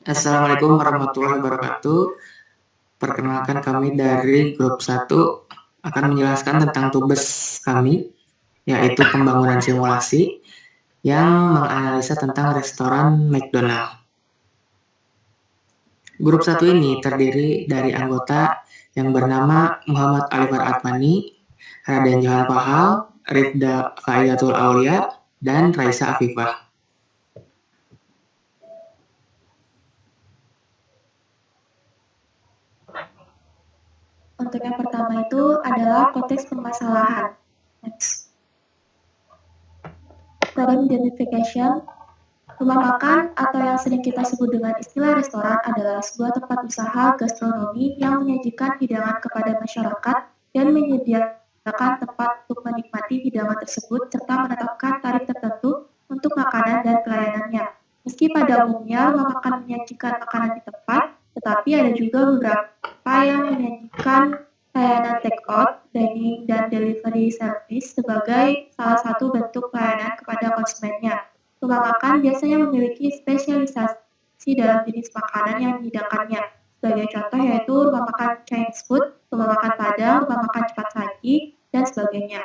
Assalamualaikum warahmatullahi wabarakatuh. Perkenalkan kami dari grup 1 akan menjelaskan tentang tugas kami, yaitu pembangunan simulasi yang menganalisa tentang restoran McDonald. Grup 1 ini terdiri dari anggota yang bernama Muhammad Alifar Atmani, Raden Johan Pahal, Rifda Faidatul Aulia, dan Raisa Afifah. Untuk yang pertama itu adalah konteks permasalahan. Next. Problem identification. Rumah makan atau yang sering kita sebut dengan istilah restoran adalah sebuah tempat usaha gastronomi yang menyajikan hidangan kepada masyarakat dan menyediakan tempat untuk menikmati hidangan tersebut serta menetapkan tarif tertentu untuk makanan dan pelayanannya. Meski pada umumnya rumah makan menyajikan makanan di tempat, tetapi ada juga beberapa yang menyajikan layanan take-out, dining, dan delivery service sebagai salah satu bentuk pelayanan kepada konsumennya. Rumah makan biasanya memiliki spesialisasi dalam jenis makanan yang dihidangkannya. Sebagai contoh yaitu rumah makan Chinese food, rumah makan Padang, rumah makan cepat saji, dan sebagainya.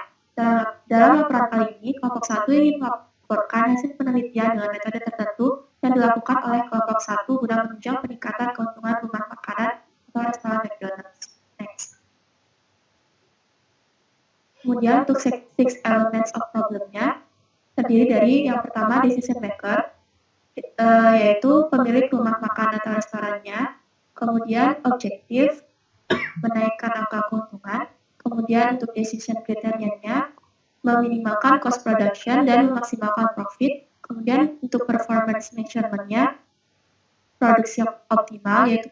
Dalam laporan kali ini, kelompok 1 ingin melaporkan hasil penelitian dengan metode tertentu yang dilakukan oleh kelompok 1 guna menunjang peningkatan keuntungan rumah makanan atau restoran McDonald's. Next. Kemudian untuk 6 elements of problemnya, terdiri dari yang pertama decision maker, yaitu pemilik rumah makan atau restorannya, kemudian objektif, menaikkan angka keuntungan, kemudian untuk decision kriterianya, meminimalkan cost production dan memaksimalkan profit, kemudian untuk performance measurement-nya, produksi optimal, yaitu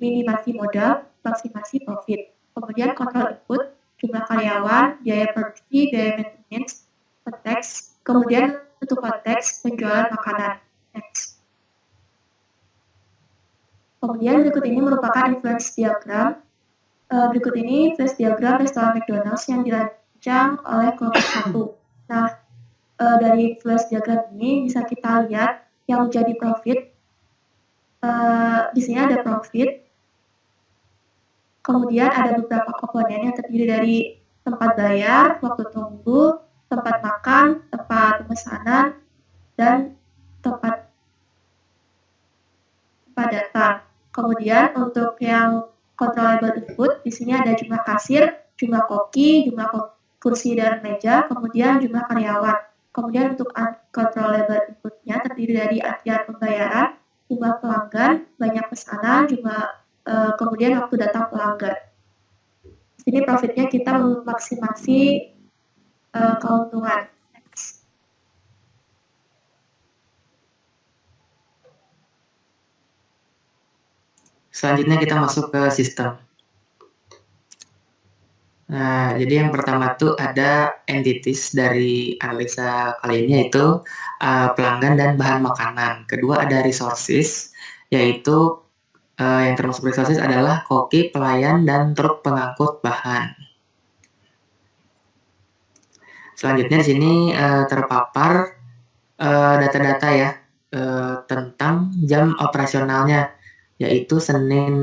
minimasi modal, maksimasi profit, kemudian kontrol input, jumlah karyawan, biaya produksi, biaya maintenance, konteks, kemudian untuk konteks penjualan makanan. Next. Kemudian berikut ini merupakan influence diagram. Berikut ini influence diagram restoran McDonald's yang dirancang oleh kelompok 1. Nah, dari influence diagram ini bisa kita lihat yang menjadi profit. Di sini ada profit. Kemudian ada beberapa komponen yang terdiri dari tempat bayar, waktu tunggu, tempat makan, tempat pemesanan, dan tempat datang. Kemudian untuk yang controllable input, di sini ada jumlah kasir, jumlah koki, jumlah kursi dan meja, kemudian jumlah karyawan. Kemudian untuk uncontrollable inputnya terdiri dari antrian pembayaran, jumlah pelanggan, banyak pesanan, kemudian waktu datang pelanggan. Di sini profitnya kita memaksimasi keuntungan. Selanjutnya kita masuk ke sistem. Nah, jadi yang pertama tuh ada entities dari analisa kali ini yaitu pelanggan dan bahan makanan. Kedua ada resources, yaitu yang termasuk resources adalah koki, pelayan, dan truk pengangkut bahan. Selanjutnya di sini terpapar data-data ya tentang jam operasionalnya, yaitu Senin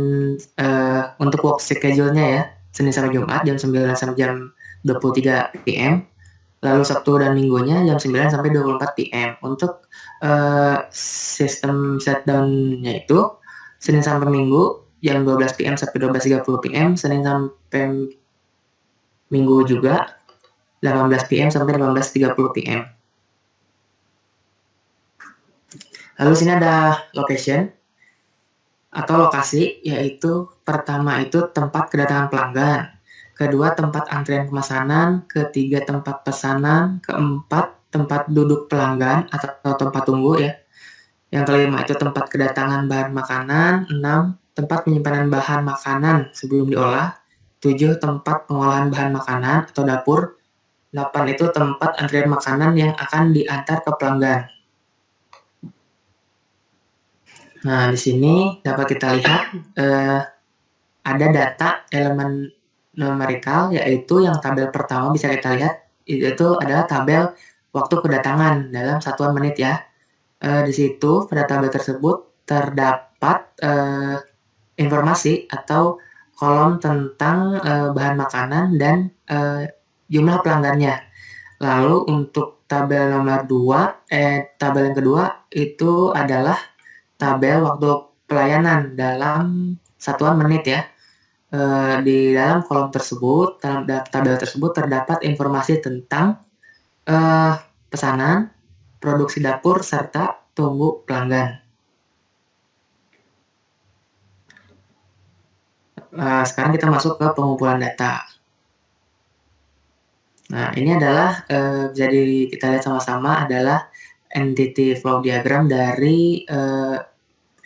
untuk work schedule-nya ya. Senin sampai Jumat jam 9 sampai jam 23 PM, lalu Sabtu dan Minggunya jam 9 sampai 24 PM. Untuk sistem shutdown-nya itu Senin sampai Minggu jam 12 PM sampai 12.30 PM, Senin sampai Minggu juga 18 PM sampai 18.30 PM. Lalu sini ada location atau lokasi, yaitu pertama itu tempat kedatangan pelanggan, kedua tempat antrian pemesanan, ketiga tempat pesanan, keempat tempat duduk pelanggan atau tempat tunggu ya. Yang kelima itu tempat kedatangan bahan makanan, 6 tempat penyimpanan bahan makanan sebelum diolah, 7 tempat pengolahan bahan makanan atau dapur, 8 itu tempat antrian makanan yang akan diantar ke pelanggan. Nah, di sini dapat kita lihat ada data elemen numerikal, yaitu yang tabel pertama bisa kita lihat itu adalah tabel waktu kedatangan dalam satuan menit ya. Di situ pada tabel tersebut terdapat informasi atau kolom tentang bahan makanan dan jumlah pelanggannya. Lalu untuk tabel nomor 2, tabel yang kedua itu adalah tabel waktu pelayanan dalam satuan menit ya. Di dalam kolom tersebut, dalam tabel tersebut terdapat informasi tentang pesanan, produksi dapur, serta tunggu pelanggan. Sekarang kita masuk ke pengumpulan data. Nah, ini adalah jadi kita lihat sama-sama adalah entity flow diagram dari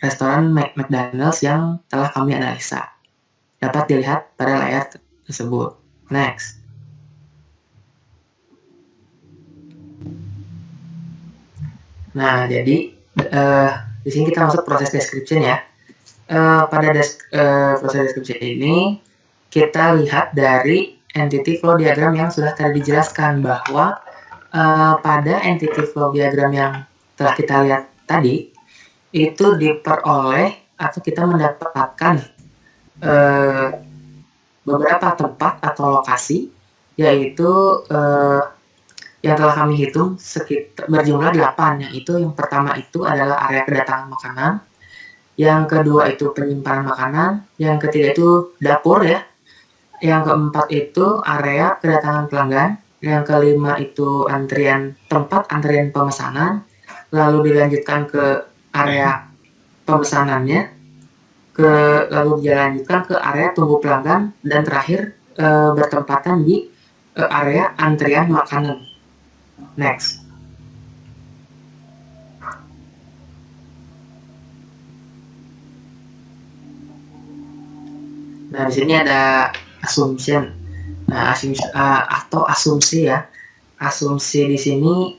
restoran McDonald's yang telah kami analisa. Dapat dilihat pada layar tersebut. Next. Nah, jadi di sini kita masuk proses description ya. Pada proses description ini kita lihat dari entity flow diagram yang sudah tadi dijelaskan bahwa pada entity flow diagram yang telah kita lihat tadi itu diperoleh atau kita mendapatkan beberapa tempat atau lokasi, yaitu yang telah kami hitung sekitar berjumlah 8, yaitu yang pertama itu adalah area kedatangan makanan, yang kedua itu penyimpanan makanan, yang ketiga itu dapur ya, yang keempat itu area kedatangan pelanggan, yang kelima itu tempat antrian pemesanan, lalu dilanjutkan ke area pemesanannya, lalu dilanjutkan ke area tunggu pelanggan, dan terakhir bertempatan di area antrian makanan. Next. Nah, di sini ada assumption. Nah, atau asumsi ya. Asumsi di sini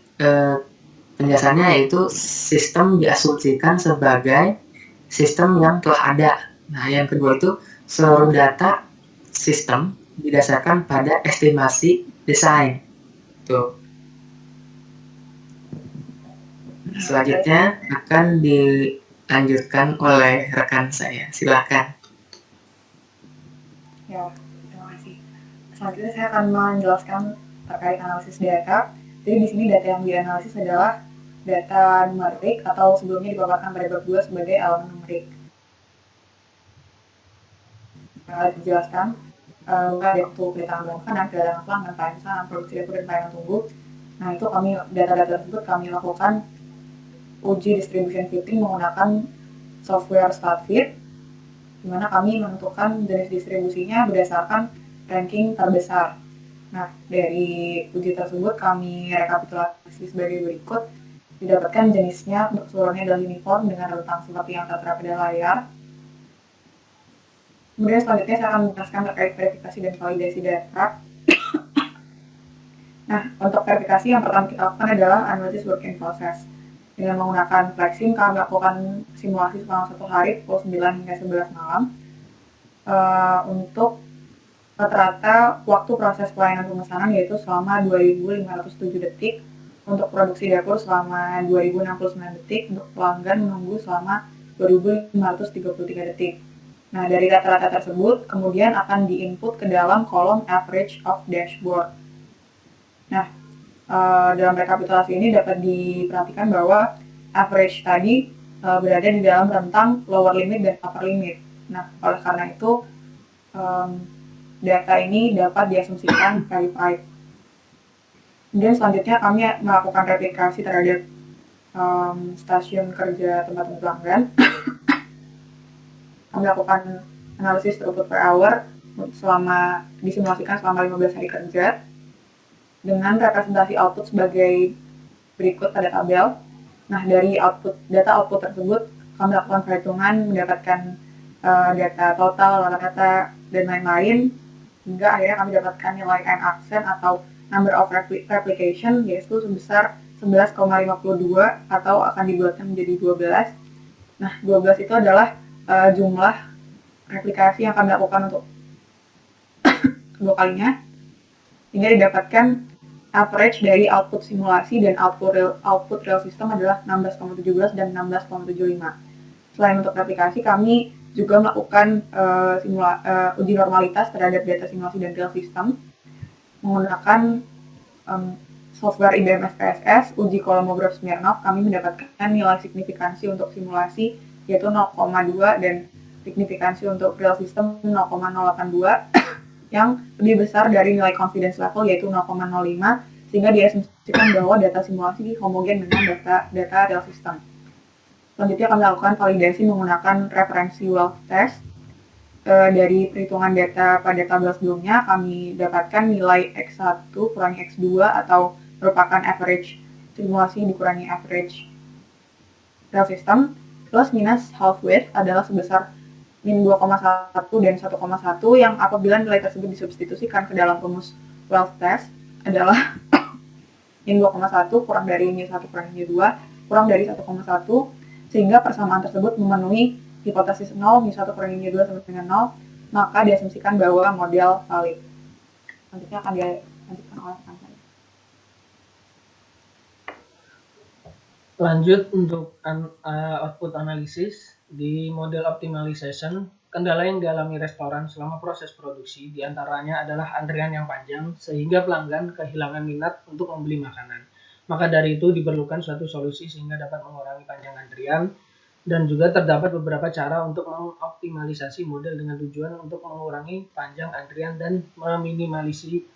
penjelasannya yaitu sistem diasumsikan sebagai sistem yang telah ada. Nah, yang kedua itu seluruh data sistem didasarkan pada estimasi desain. Tuh. Selanjutnya akan dilanjutkan oleh rekan saya. Silakan. Ya, terima kasih. Selanjutnya saya akan menjelaskan terkait analisis data. Jadi di sini data yang dianalisis adalah data numerik atau sebelumnya dipaparkan pada bab 2 sebagai elemen numerik. Dijelaskan ada waktu kedatangan makanan, kedatangan pelanggan, pemesanan, produksi dapur dan pelayanan tunggu. Nah, itu data-data tersebut kami lakukan uji distribution fitting menggunakan software StatFit, di mana kami menentukan jenis distribusinya berdasarkan ranking terbesar. Nah, dari uji tersebut kami rekapitulasi sebagai berikut. Didapatkan jenisnya untuk seluruhnya adalah uniform dengan rentang seperti yang tertera pada layar. Kemudian selanjutnya saya akan menjelaskan terkait verifikasi dan validasi data. Nah, untuk verifikasi yang pertama kita lakukan adalah analisis work in process. Dengan menggunakan flexing, kami melakukan simulasi selama 1 hari pukul 9 hingga 11 malam untuk rata-rata waktu proses pelayanan pemesanan yaitu selama 2.507 detik, untuk produksi dapur selama 2.069 detik, untuk pelanggan menunggu selama 2.533 detik. Nah, dari rata-rata tersebut kemudian akan diinput ke dalam kolom average of dashboard. Nah, dalam rekapitulasi ini dapat diperhatikan bahwa average tadi berada di dalam rentang lower limit dan upper limit. Nah, oleh karena itu data ini dapat diasumsikan verified. Kemudian selanjutnya kami melakukan replikasi terhadap stasiun kerja tempat pelanggan. Kami melakukan analisis throughput per hour disimulasikan selama 15 hari kerja dengan representasi output sebagai berikut pada tabel. Nah, dari data output tersebut kami lakukan perhitungan mendapatkan data total, data dan lain-lain, hingga akhirnya kami dapatkan nilai N accent atau number of replication yaitu sebesar 11,52 atau akan dibuatkan menjadi 12. Nah, 12 itu adalah jumlah replikasi yang kami lakukan untuk kedua kalinya, hingga didapatkan average dari output simulasi dan output real system adalah 16,17 dan 16,75. Selain untuk replikasi, kami juga melakukan uji normalitas terhadap data simulasi dan real system menggunakan software IBM SPSS, uji kolomograf Smirnov. Kami mendapatkan nilai signifikansi untuk simulasi yaitu 0,2 dan signifikansi untuk real system 0,082 yang lebih besar dari nilai confidence level yaitu 0,05, sehingga diasumsikan bahwa data simulasi homogen dengan data real system. Selanjutnya kami lakukan validasi menggunakan referensi Wells test. Dari perhitungan data pada tabel sebelumnya, kami dapatkan nilai X1 kurangi X2 atau merupakan average simulasi dikurangi average real system, plus minus half width adalah sebesar min 2,1 dan 1,1 yang apabila nilai tersebut disubstitusikan ke dalam rumus Wells test adalah min 2,1 kurang dari min 1 kurang min 2 kurang dari 1,1, sehingga persamaan tersebut memenuhi hipotesis 0, min 1 kurang min 2 sama dengan 0, maka diasumsikan bahwa model valid. Selanjutnya akan dilanjutkan oleh rekan saya. Lanjut untuk output analisis di model optimization, kendala yang dialami restoran selama proses produksi diantaranya adalah antrian yang panjang sehingga pelanggan kehilangan minat untuk membeli makanan. Maka dari itu diperlukan suatu solusi sehingga dapat mengurangi panjang antrian, dan juga terdapat beberapa cara untuk mengoptimalisasi model dengan tujuan untuk mengurangi panjang antrian dan meminimalisasi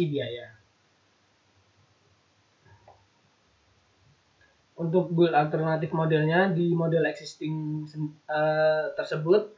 biaya. Untuk build alternatif modelnya di model existing tersebut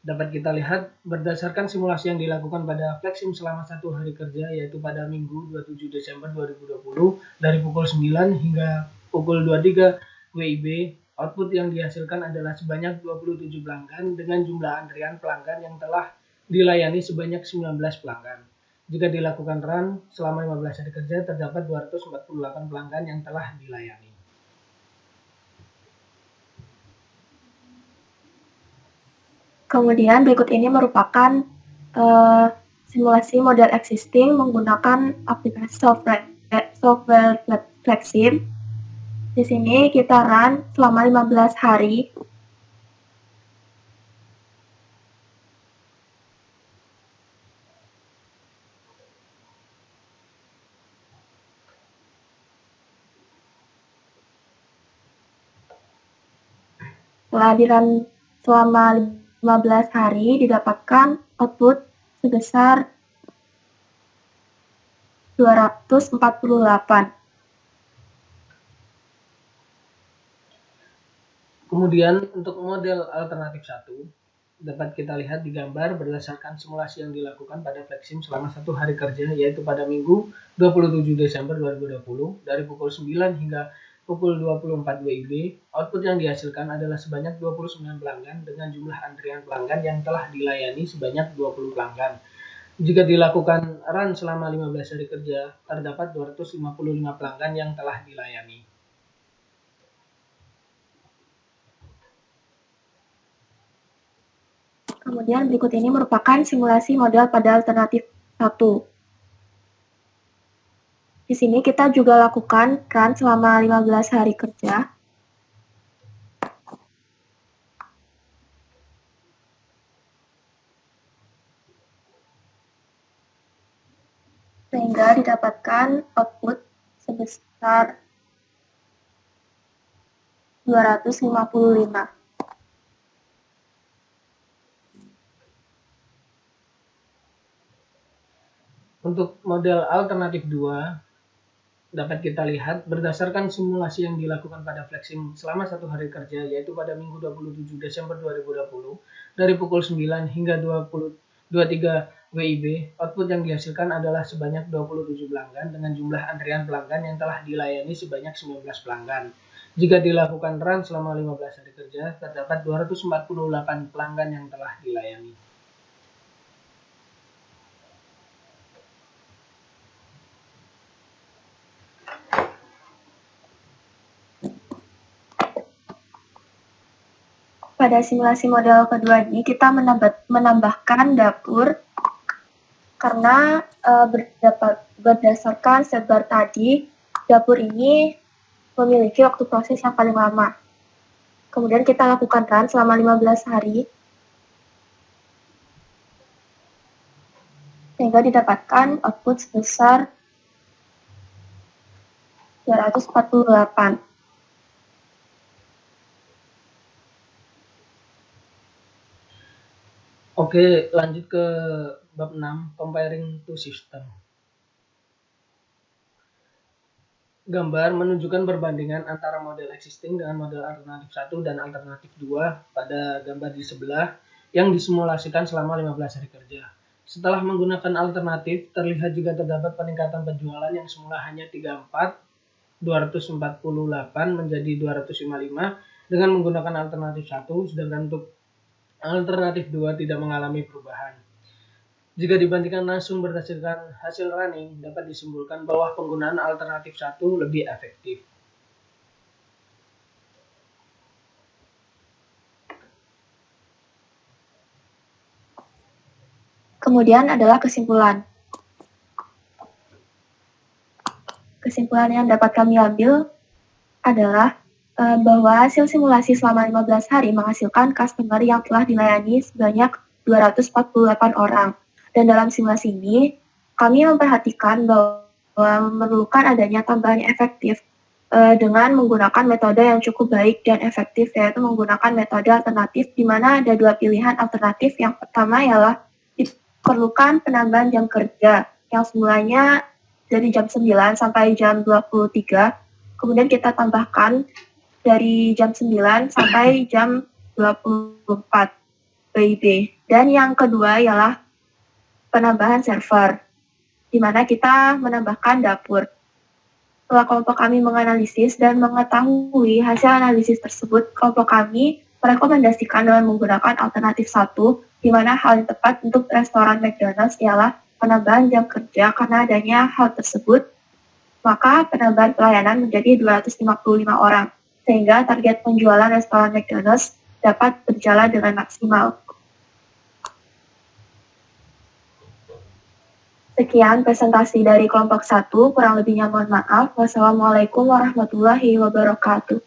dapat kita lihat berdasarkan simulasi yang dilakukan pada Flexim selama 1 hari kerja yaitu pada Minggu 27 Desember 2020 dari pukul 9 hingga pukul 23 WIB. Output yang dihasilkan adalah sebanyak 27 pelanggan dengan jumlah antrian pelanggan yang telah dilayani sebanyak 19 pelanggan. Jika dilakukan run selama 15 hari kerja terdapat 248 pelanggan yang telah dilayani. Kemudian berikut ini merupakan simulasi model existing menggunakan aplikasi software Flexim. Di sini kita run selama 15 hari. Setelah di-run selama 15 hari didapatkan output sebesar 248. Kemudian untuk model alternatif 1 dapat kita lihat di gambar berdasarkan simulasi yang dilakukan pada Flexim selama 1 hari kerja yaitu pada Minggu 27 Desember 2020 dari pukul 9 hingga pukul 24 WIB. Output yang dihasilkan adalah sebanyak 29 pelanggan dengan jumlah antrian pelanggan yang telah dilayani sebanyak 20 pelanggan. Jika dilakukan run selama 15 hari kerja, terdapat 255 pelanggan yang telah dilayani. Kemudian berikut ini merupakan simulasi model pada alternatif 1. Di sini kita juga lakukan run selama 15 hari kerja. Sehingga didapatkan output sebesar 255. Untuk model alternatif 2 dapat kita lihat berdasarkan simulasi yang dilakukan pada Flexim selama 1 hari kerja yaitu pada Minggu 27 Desember 2020 dari pukul 9 hingga 23 WIB. Output yang dihasilkan adalah sebanyak 27 pelanggan dengan jumlah antrian pelanggan yang telah dilayani sebanyak 19 pelanggan. Jika dilakukan run selama 15 hari kerja terdapat 248 pelanggan yang telah dilayani. Pada simulasi model kedua ini kita menambahkan dapur karena berdasarkan sebar tadi, dapur ini memiliki waktu proses yang paling lama. Kemudian kita lakukan run selama 15 hari, sehingga didapatkan output sebesar 248. Oke, lanjut ke bab 6, comparing two system. Gambar menunjukkan perbandingan antara model existing dengan model alternatif 1 dan alternatif 2 pada gambar di sebelah yang disimulasikan selama 15 hari kerja. Setelah menggunakan alternatif, terlihat juga terdapat peningkatan penjualan yang semula hanya 248 menjadi 255 dengan menggunakan alternatif 1, sedangkan untuk alternatif 2 tidak mengalami perubahan. Jika dibandingkan langsung berdasarkan hasil running, dapat disimpulkan bahwa penggunaan alternatif 1 lebih efektif. Kemudian adalah kesimpulan. Kesimpulan yang dapat kami ambil adalah bahwa hasil simulasi selama 15 hari menghasilkan customer yang telah dilayani sebanyak 248 orang. Dan dalam simulasi ini, kami memperhatikan bahwa memerlukan adanya tambahan efektif dengan menggunakan metode yang cukup baik dan efektif, yaitu menggunakan metode alternatif, di mana ada dua pilihan alternatif. Yang pertama ialah diperlukan penambahan jam kerja, yang semulanya dari jam 9 sampai jam 23, kemudian kita tambahkan dari jam 9 sampai jam 24 WIB. Dan yang kedua ialah penambahan server, di mana kita menambahkan dapur. Setelah kelompok kami menganalisis dan mengetahui hasil analisis tersebut, kelompok kami merekomendasikan dengan menggunakan alternatif 1, di mana hal yang tepat untuk restoran McDonald's ialah penambahan jam kerja. Karena adanya hal tersebut, maka penambahan pelayanan menjadi 255 orang, sehingga target penjualan restoran McDonald's dapat berjalan dengan maksimal. Sekian presentasi dari kelompok 1, kurang lebihnya mohon maaf. Wassalamualaikum warahmatullahi wabarakatuh.